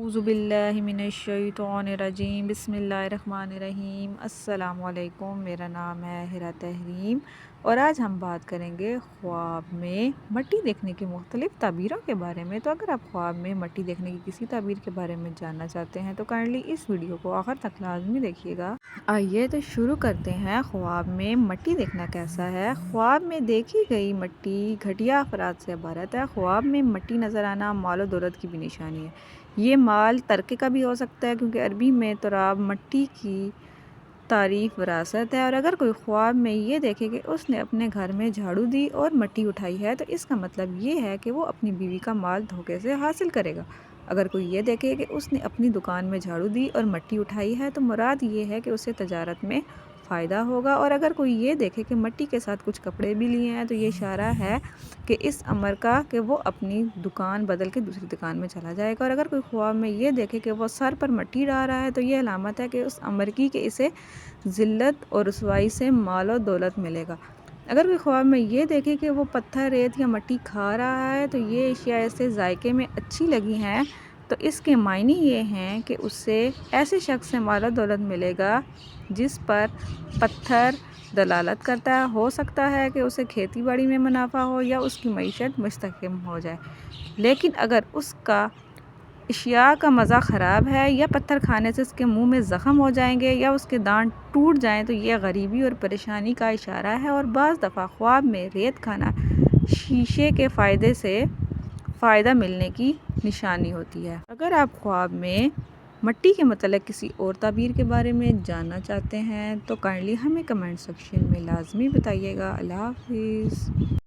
اعوذ باللہ من الشیطان الرجیم بسم اللہ الرحمن الرحیم۔ السلام علیکم، میرا نام ہے ہیرا تحریم اور آج ہم بات کریں گے خواب میں مٹی دیکھنے کی مختلف تعبیروں کے بارے میں۔ تو اگر آپ خواب میں مٹی دیکھنے کی کسی تعبیر کے بارے میں جاننا چاہتے ہیں تو کائنڈلی اس ویڈیو کو آخر تک لازمی دیکھیے گا۔ آئیے تو شروع کرتے ہیں۔ خواب میں مٹی دیکھنا کیسا ہے؟ خواب میں دیکھی گئی مٹی گھٹیا افراد سے عبارت ہے۔ خواب میں مٹی نظر آنا مال و دولت کی بھی نشانی ہے۔ یہ مال ترکے کا بھی ہو سکتا ہے کیونکہ عربی میں تراب مٹی کی تعریف وراثت ہے، اور اگر کوئی خواب میں یہ دیکھے کہ اس نے اپنے گھر میں جھاڑو دی اور مٹی اٹھائی ہے تو اس کا مطلب یہ ہے کہ وہ اپنی بیوی کا مال دھوکے سے حاصل کرے گا۔ اگر کوئی یہ دیکھے کہ اس نے اپنی دکان میں جھاڑو دی اور مٹی اٹھائی ہے تو مراد یہ ہے کہ اسے تجارت میں فائدہ ہوگا، اور اگر کوئی یہ دیکھے کہ مٹی کے ساتھ کچھ کپڑے بھی لیے ہیں تو یہ اشارہ ہے کہ اس امر کا کہ وہ اپنی دکان بدل کے دوسری دکان میں چلا جائے گا، اور اگر کوئی خواب میں یہ دیکھے کہ وہ سر پر مٹی ڈال رہا ہے تو یہ علامت ہے کہ اس امر کی کہ اسے ذلت اور رسوائی سے مال و دولت ملے گا۔ اگر کوئی خواب میں یہ دیکھے کہ وہ پتھر، ریت یا مٹی کھا رہا ہے تو یہ اشیاء اسے ذائقے میں اچھی لگی ہیں تو اس کے معنی یہ ہیں کہ اسے ایسے شخص سے مال و دولت ملے گا جس پر پتھر دلالت کرتا ہے۔ ہو سکتا ہے کہ اسے کھیتی باڑی میں منافع ہو یا اس کی معیشت مستحکم ہو جائے، لیکن اگر اس کا اشیاء کا مزہ خراب ہے یا پتھر کھانے سے اس کے منہ میں زخم ہو جائیں گے یا اس کے دانت ٹوٹ جائیں تو یہ غریبی اور پریشانی کا اشارہ ہے، اور بعض دفعہ خواب میں ریت کھانا شیشے کے فائدے سے فائدہ ملنے کی نشانی ہوتی ہے۔ اگر آپ خواب میں مٹی کے متعلق کسی اور تعبیر کے بارے میں جاننا چاہتے ہیں تو کائنڈلی ہمیں کمنٹ سیکشن میں لازمی بتائیے گا۔ اللہ حافظ۔